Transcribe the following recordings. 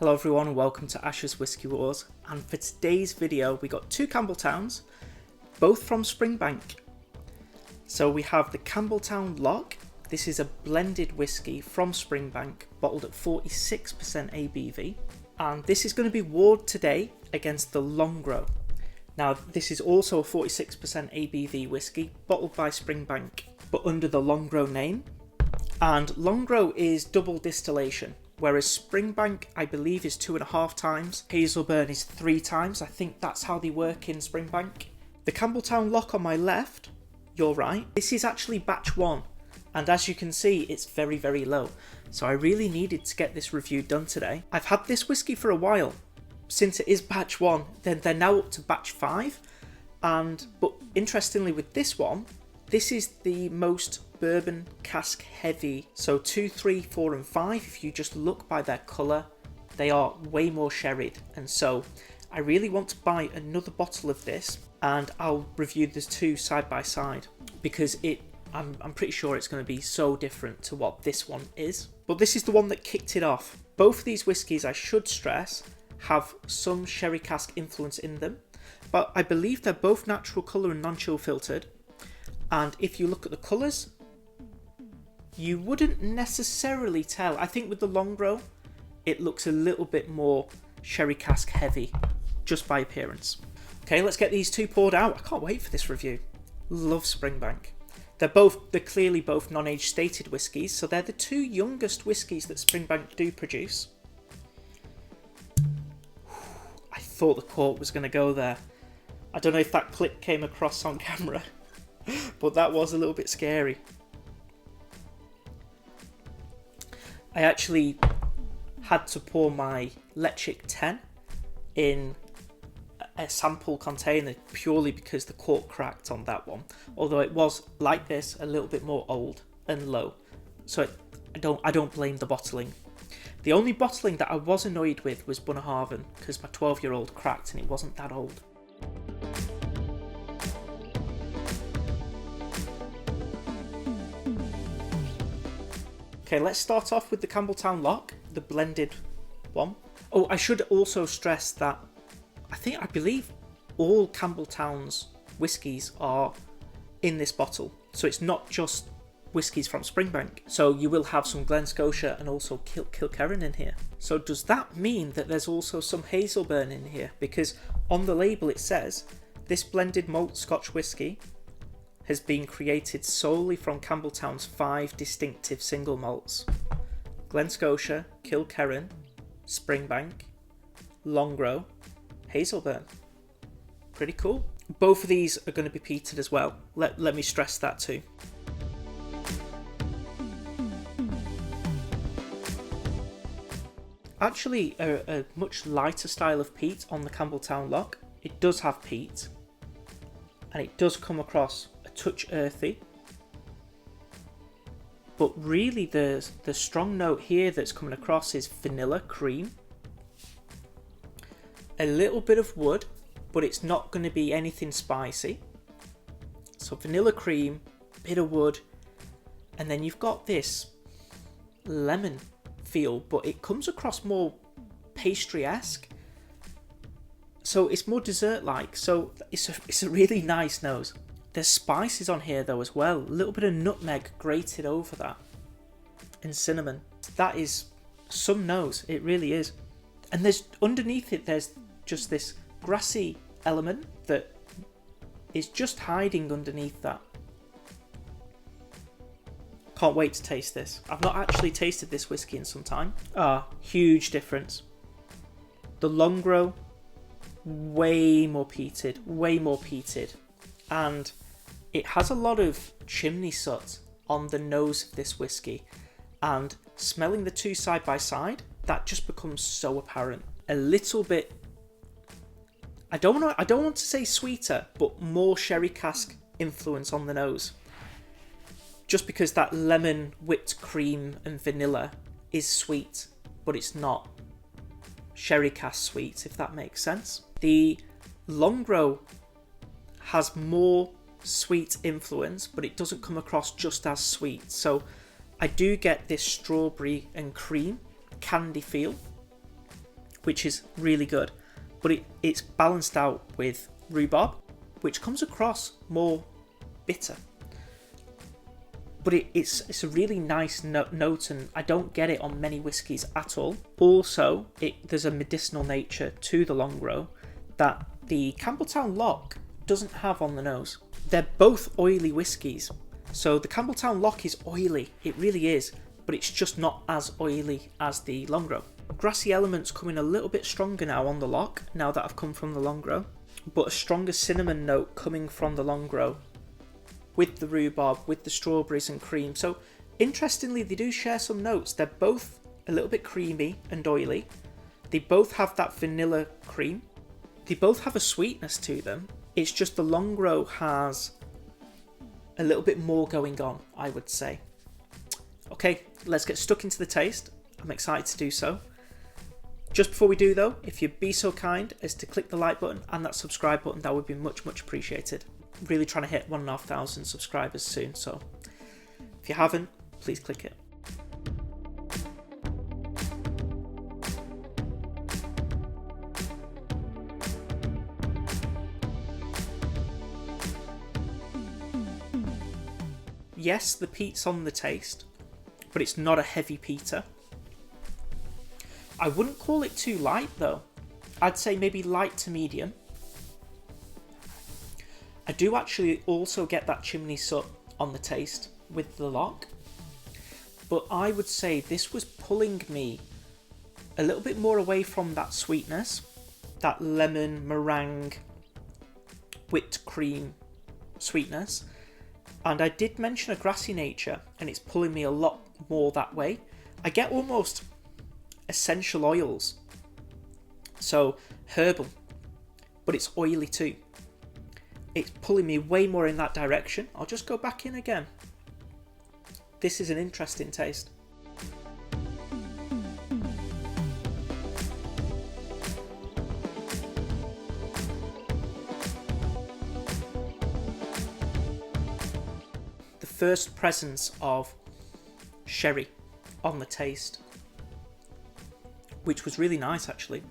Hello everyone and welcome to Ash's Whiskey Wars, and for today's video we got two Campbeltowns, both from Springbank. So we have the Campbeltown Loch. This is a blended whiskey from Springbank, bottled at 46% ABV, and this is going to be warred today against the Longrow. Now this is also a 46% ABV whiskey, bottled by Springbank, but under the Longrow name, and Longrow is double distillation. Whereas Springbank, I believe, is 2.5 times. Hazelburn is 3 times. I think that's how they work in Springbank. The Campbeltown Loch on my left, you're right. This is actually batch 1. And as you can see, it's very, very low. So I really needed to get this review done today. I've had this whiskey for a while. Since it is batch 1, then they're now up to batch 5. But interestingly with this one, this is the most bourbon cask heavy. So 2, 3, 4 and 5, if you just look by their colour, they are way more sherried. And so I really want to buy another bottle of this, and I'll review the two side by side, because I'm pretty sure it's going to be so different to what this one is. But this is the one that kicked it off. Both of these whiskies, I should stress, have some sherry cask influence in them, but I believe they're both natural colour and non-chill filtered. And if you look at the colours, you wouldn't necessarily tell. I think with the Longrow, it looks a little bit more sherry cask heavy, just by appearance. Okay, let's get these two poured out. I can't wait for this review. Love Springbank. They're clearly both non-age stated whiskies, so they're the two youngest whiskies that Springbank do produce. I thought the cork was going to go there. I don't know if that clip came across on camera, but that was a little bit scary. I actually had to pour my Lechik 10 in a sample container purely because the cork cracked on that one. Although it was, like this, a little bit more old and low. So I don't blame the bottling. The only bottling that I was annoyed with was Bunnahabhain, because my 12-year-old cracked and it wasn't that old. Okay, let's start off with the Campbeltown Loch, the blended one. Oh, I should also stress that I believe all Campbeltown's whiskies are in this bottle. So it's not just whiskies from Springbank. So you will have some Glen Scotia and also Kilkerran in here. So does that mean that there's also some Hazelburn in here? Because on the label it says, this blended malt Scotch whiskey has been created solely from Campbeltown's 5 distinctive single malts: Glen Scotia, Kilkerran, Springbank, Longrow, Hazelburn. Pretty cool. Both of these are going to be peated as well. Let me stress that too. Actually, a much lighter style of peat on the Campbeltown Loch. It does have peat, and it does come across a touch earthy, but really the strong note here that's coming across is vanilla cream, a little bit of wood, but it's not going to be anything spicy. So vanilla cream, bit of wood, and then you've got this lemon feel, but it comes across more pastry-esque. So it's more dessert-like, so it's a really nice nose. There's spices on here though as well, a little bit of nutmeg grated over that, and cinnamon. That is some nose, it really is. And there's underneath it, there's just this grassy element that is just hiding underneath that. Can't wait to taste this. I've not actually tasted this whiskey in some time. Huge difference. The Longrow, way more peated, and it has a lot of chimney soot on the nose of this whiskey, and smelling the two side by side, that just becomes so apparent. A little bit, I don't want to say sweeter, but more sherry cask influence on the nose, just because that lemon, whipped cream and vanilla is sweet, but it's not sherry cask sweet, if that makes sense. The Longrow has more sweet influence, but it doesn't come across just as sweet. So I do get this strawberry and cream candy feel, which is really good. But it's balanced out with rhubarb, which comes across more bitter. But it's a really nice note, and I don't get it on many whiskies at all. Also, there's a medicinal nature to the Longrow that the Campbeltown Loch doesn't have on the nose. They're both oily whiskies. So the Campbeltown Loch is oily, it really is, but it's just not as oily as the Longrow. Grassy elements come in a little bit stronger now on the Loch, now that I've come from the Longrow, but a stronger cinnamon note coming from the Longrow with the rhubarb, with the strawberries and cream. So interestingly, they do share some notes. They're both a little bit creamy and oily. They both have that vanilla cream. They both have a sweetness to them. It's just the Longrow has a little bit more going on, I would say. Okay, let's get stuck into the taste. I'm excited to do so. Just before we do though, if you'd be so kind as to click the like button and that subscribe button, that would be much appreciated. Really trying to hit 1,500 subscribers soon, so if you haven't, please click it. Yes, the peat's on the taste, but it's not a heavy peater. I wouldn't call it too light though. I'd say maybe light to medium. I do actually also get that chimney soot on the taste with the Loch, but I would say this was pulling me a little bit more away from that sweetness, that lemon, meringue, whipped cream sweetness. And I did mention a grassy nature, and it's pulling me a lot more that way. I get almost essential oils, so herbal, but it's oily too. It's pulling me way more in that direction. I'll just go back in again. This is an interesting taste. The first presence of sherry on the taste, which was really nice actually.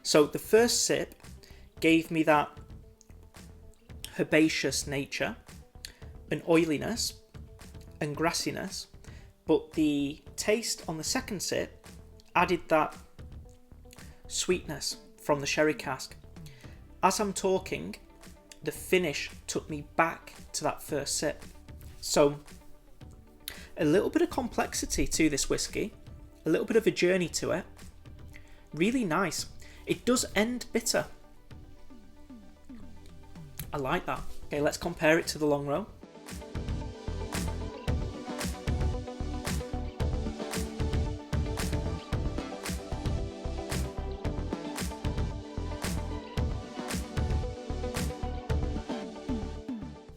So the first sip gave me that herbaceous nature and oiliness and grassiness, but the taste on the second sip added that sweetness from the sherry cask. As I'm talking, the finish took me back to that first sip. So a little bit of complexity to this whiskey, a little bit of a journey to it. Really nice. It does end bitter. I like that. Okay, let's compare it to the Longrow.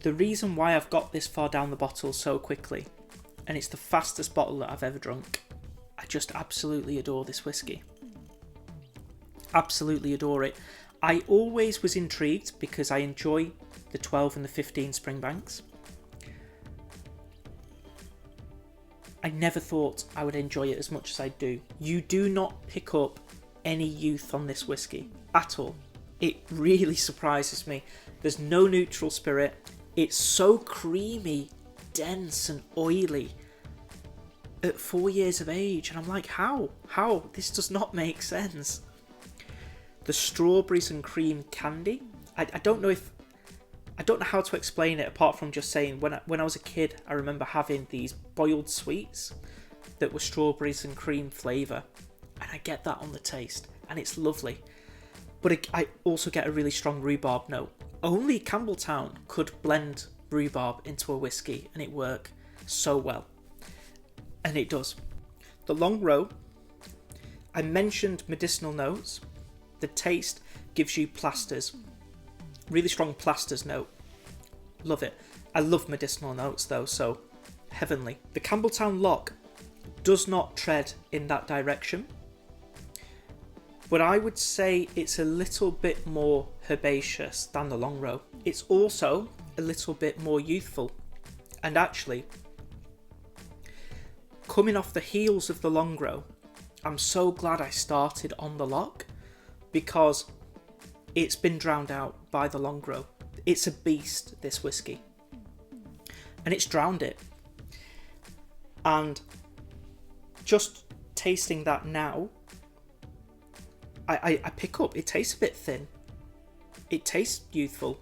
The reason why I've got this far down the bottle so quickly, and it's the fastest bottle that I've ever drunk, I just absolutely adore this whiskey. Absolutely adore it. I always was intrigued because I enjoy the 12 and the 15 Springbanks. I never thought I would enjoy it as much as I do. You do not pick up any youth on this whiskey at all. It really surprises me. There's no neutral spirit. It's so creamy, dense and oily at 4 years of age, and I'm like, how? This does not make sense. The strawberries and cream candy, I don't know how to explain it apart from just saying when I was a kid, I remember having these boiled sweets that were strawberries and cream flavour, and I get that on the taste, and it's lovely. But I also get a really strong rhubarb note. Only Campbeltown could blend rhubarb into a whiskey and it work so well. And it does. The Longrow, I mentioned medicinal notes. The taste gives you plasters. Really strong plasters note. Love it. I love medicinal notes though, so heavenly. The Campbeltown Loch does not tread in that direction, but I would say it's a little bit more herbaceous than the Longrow. It's also a little bit more youthful, and actually, coming off the heels of the Longrow, I'm so glad I started on the Loch, because it's been drowned out by the Longrow. It's a beast, this whiskey, and it's drowned it. And just tasting that now, I pick up, it tastes a bit thin. It tastes youthful.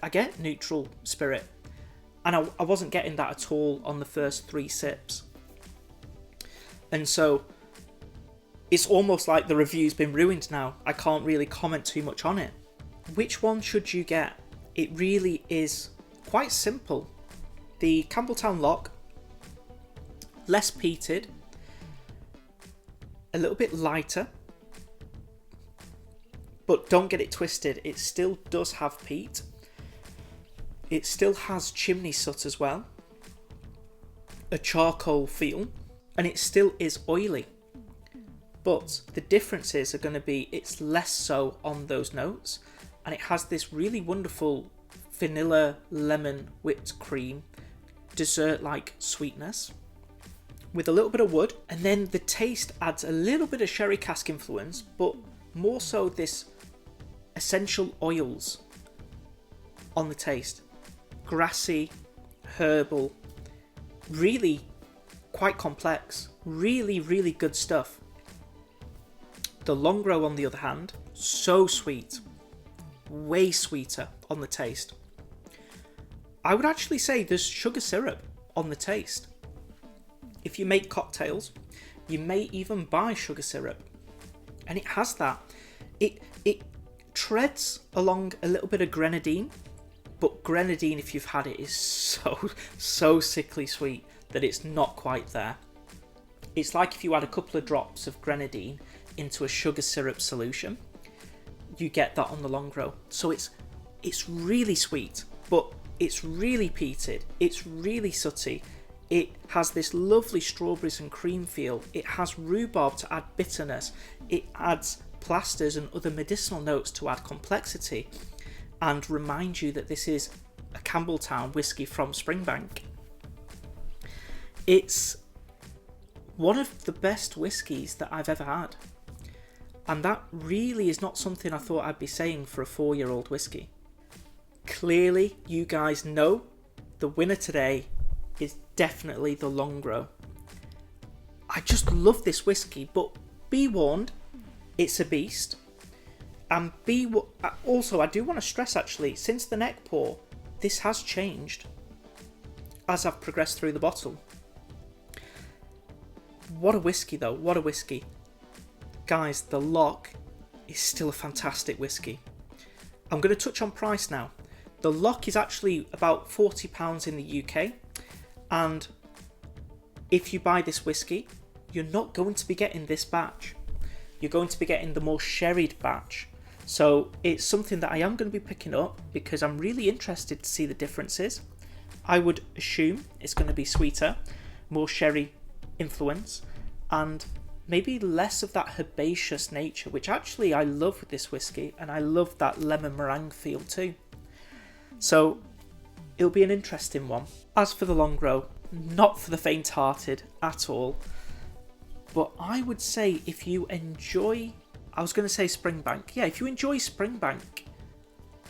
I get neutral spirit, and I wasn't getting that at all on the first 3 sips. And so it's almost like the review's been ruined now. I can't really comment too much on it. Which one should you get? It really is quite simple. The Campbeltown Loch, less peated, a little bit lighter, but don't get it twisted, it still does have peat. It still has chimney soot as well, a charcoal feel, and it still is oily. But the differences are going to be, it's less so on those notes, and it has this really wonderful vanilla lemon whipped cream dessert-like sweetness with a little bit of wood, and then the taste adds a little bit of sherry cask influence, but more so this essential oils on the taste. Grassy, herbal, really quite complex, really, really good stuff. The Longrow, on the other hand, so sweet, way sweeter on the taste. I would actually say there's sugar syrup on the taste. If you make cocktails, you may even buy sugar syrup, and it has that. It treads along a little bit of grenadine, but grenadine, if you've had it, is so sickly sweet that it's not quite there. It's like if you add a couple of drops of grenadine into a sugar syrup solution, you get that on the Longrow. So it's really sweet, but it's really peated, it's really sooty. It has this lovely strawberries and cream feel. It has rhubarb to add bitterness. It adds plasters and other medicinal notes to add complexity and remind you that this is a Campbeltown whiskey from Springbank. It's one of the best whiskies that I've ever had. And that really is not something I thought I'd be saying for a 4-year-old whiskey. Clearly, you guys know the winner today is definitely the Longrow. I just love this whiskey, but be warned, it's a beast. And also, I do want to stress actually, since the neck pour, this has changed as I've progressed through the bottle. What a whiskey though, what a whiskey. Guys, the Loch is still a fantastic whiskey. I'm going to touch on price now. The Loch is actually about £40 in the UK, and if you buy this whiskey, you're not going to be getting this batch. You're going to be getting the more sherried batch. So it's something that I am going to be picking up because I'm really interested to see the differences. I would assume it's going to be sweeter, more sherry influence, and maybe less of that herbaceous nature, which actually I love with this whiskey, and I love that lemon meringue feel too. So it'll be an interesting one. As for the Longrow, not for the faint-hearted at all, but I would say if you enjoy, I was going to say Springbank, yeah, if you enjoy Springbank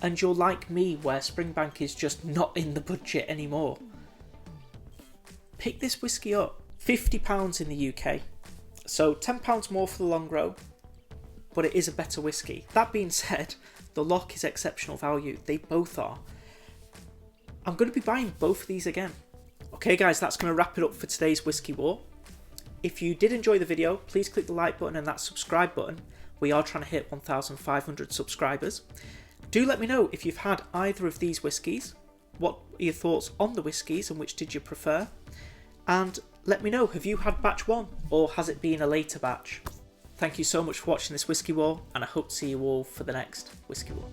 and you're like me where Springbank is just not in the budget anymore, pick this whiskey up. £50 in the UK, so £10 more for the Longrow, but it is a better whiskey. That being said, the Loch is exceptional value, they both are. I'm going to be buying both of these again. Okay guys, that's going to wrap it up for today's Whiskey War. If you did enjoy the video, please click the like button and that subscribe button. We are trying to hit 1,500 subscribers. Do let me know if you've had either of these whiskies, what are your thoughts on the whiskies and which did you prefer, and let me know, have you had batch 1 or has it been a later batch? Thank you so much for watching this Whiskey War, and I hope to see you all for the next Whiskey War.